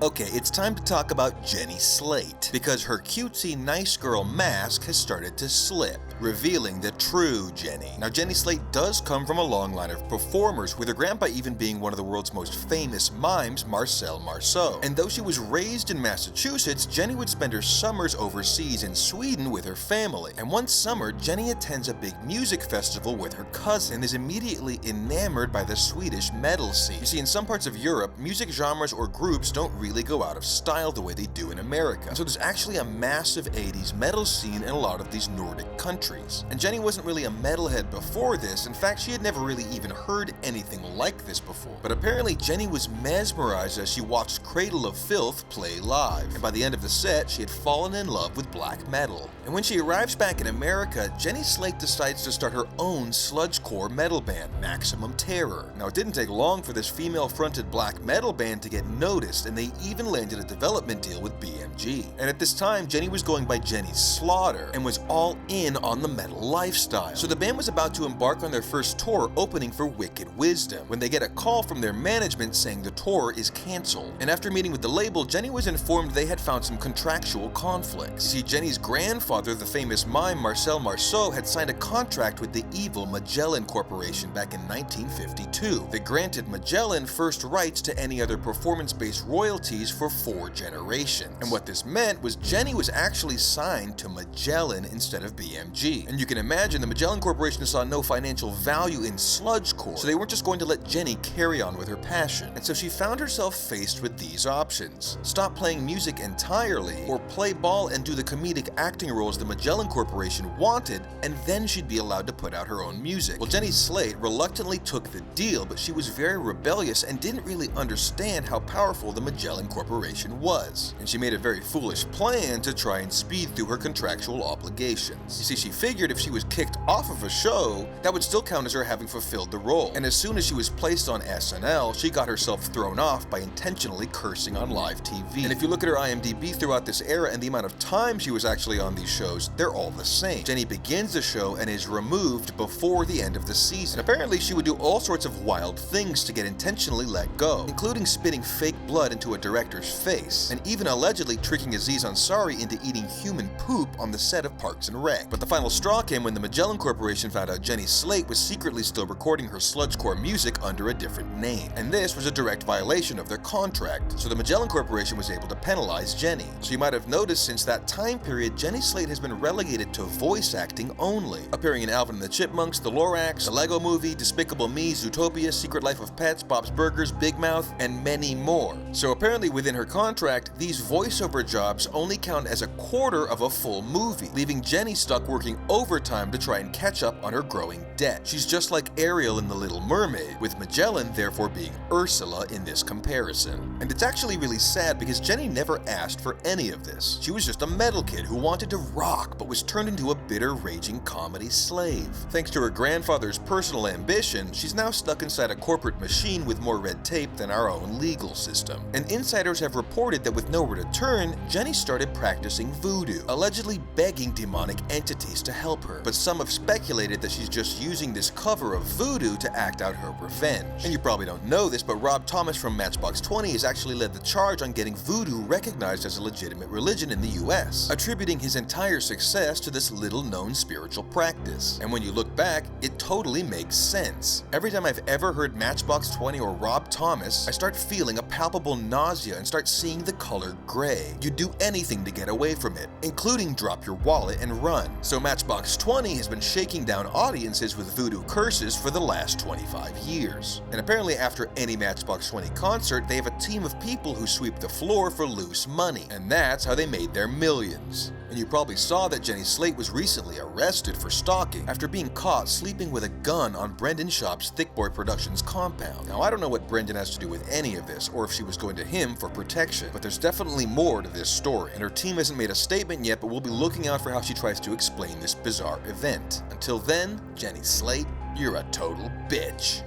Okay, it's time to talk about Jenny Slate, because her cutesy nice girl mask has started to slip, revealing the true Jenny. Now, Jenny Slate does come from a long line of performers, with her grandpa even being one of the world's most famous mimes, Marcel Marceau. And though she was raised in Massachusetts, Jenny would spend her summers overseas in Sweden with her family. And one summer, Jenny attends a big music festival with her cousin and is immediately enamored by the Swedish metal scene. You see, in some parts of Europe, music genres or groups don't really go out of style the way they do in America. So there's actually a massive 80s metal scene in a lot of these Nordic countries. And Jenny wasn't really a metalhead before this. In fact, she had never really even heard anything like this before. But apparently Jenny was mesmerized as she watched Cradle of Filth play live. And by the end of the set, she had fallen in love with black metal. And when she arrives back in America, Jenny Slate decides to start her own sludgecore metal band, Maximum Terror. Now, it didn't take long for this female-fronted black metal band to get noticed, and they even landed a development deal with BMG. And at this time, Jenny was going by Jenny Slaughter and was all in on the metal lifestyle. So the band was about to embark on their first tour, opening for Wicked Wisdom, when they get a call from their management saying the tour is canceled. And after meeting with the label, Jenny was informed they had found some contractual conflicts. See, Jenny's grandfather, the famous mime Marcel Marceau, had signed a contract with the evil Magellan Corporation back in 1952 that granted Magellan first rights to any other performance-based royalties for 4 generations. And what this meant was Jenny was actually signed to Magellan instead of BMG. And you can imagine the Magellan Corporation saw no financial value in sludgecore, so they weren't just going to let Jenny carry on with her passion. And so she found herself faced with these options: stop playing music entirely, or play ball and do the comedic acting roles the Magellan Corporation wanted, and then she'd be allowed to put out her own music. Well, Jenny Slate reluctantly took the deal, but she was very rebellious and didn't really understand how powerful the Magellan Corporation was. And she made a very foolish plan to try and speed through her contractual obligations. You see, she figured if she was kicked off of a show, that would still count as her having fulfilled the role. And as soon as she was placed on SNL, she got herself thrown off by intentionally cursing on live TV. And if you look at her IMDb throughout this era and the amount of time she was actually on these shows, they're all the same. Jenny begins the show and is removed before the end of the season. Apparently, she would do all sorts of wild things to get intentionally let go, including spitting fake blood into a director's face, and even allegedly tricking Aziz Ansari into eating human poop on the set of Parks and Rec. But the final straw came when the Magellan Corporation found out Jenny Slate was secretly still recording her sludgecore music under a different name. And this was a direct violation of their contract, so the Magellan Corporation was able to penalize Jenny. So you might have noticed since that time period, Jenny Slate has been relegated to voice acting only, appearing in Alvin and the Chipmunks, The Lorax, The Lego Movie, Despicable Me, Zootopia, Secret Life of Pets, Bob's Burgers, Big Mouth, and many more. So apparently within her contract, these voiceover jobs only count as a quarter of a full movie, leaving Jenny stuck working overtime to try and catch up on her growing debt. She's just like Ariel in The Little Mermaid, with Magellan therefore being Ursula in this comparison. And it's actually really sad because Jenny never asked for any of this. She was just a metal kid who wanted to rock, but was turned into a bitter, raging comedy slave. Thanks to her grandfather's personal ambition, she's now stuck inside a corporate machine with more red tape than our own legal system. And insiders have reported that with nowhere to turn, Jenny started practicing voodoo, allegedly begging demonic entities to help her. But some have speculated that she's just using this cover of voodoo to act out her revenge. And you probably don't know this, but Rob Thomas from Matchbox 20 has actually led the charge on getting voodoo recognized as a legitimate religion in the US, attributing his entire success to this little-known spiritual practice. And when you look back, it totally makes sense. Every time I've ever heard Matchbox 20 or Rob Thomas, I start feeling a palpable nausea and start seeing the color gray. You'd do anything to get away from it, including drop your wallet and run. So Matchbox 20 has been shaking down audiences with voodoo curses for the last 25 years. And apparently after any Matchbox 20 concert, they have a team of people who sweep the floor for loose money. And that's how they made their millions. And you probably saw that Jenny Slate was recently arrested for stalking after being caught sleeping with a gun on Brendan Schaub's Thick Boy Productions compound. Now, I don't know what Brendan has to do with any of this, or if she was going to him for protection, but there's definitely more to this story, and her team hasn't made a statement yet, but we'll be looking out for how she tries to explain this bizarre event. Until then, Jenny Slate, you're a total bitch.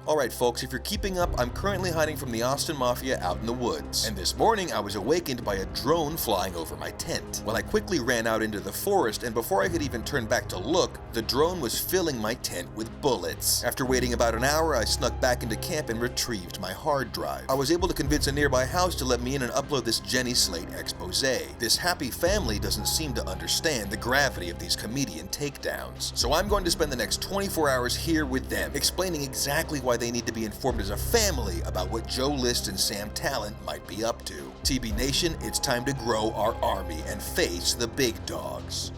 Alright folks, if you're keeping up, I'm currently hiding from the Austin Mafia out in the woods, and this morning I was awakened by a drone flying over my tent. Well, I quickly ran out into the forest, and before I could even turn back to look, the drone was filling my tent with bullets. After waiting about an hour, I snuck back into camp and retrieved my hard drive. I was able to convince a nearby house to let me in and upload this Jenny Slate expose. This happy family doesn't seem to understand the gravity of these comedian takedowns. So I'm going to spend the next 24 hours here with them, explaining exactly why they need to be informed as a family about what Joe List and Sam Talent might be up to. TB Nation, it's time to grow our army and face the big dogs.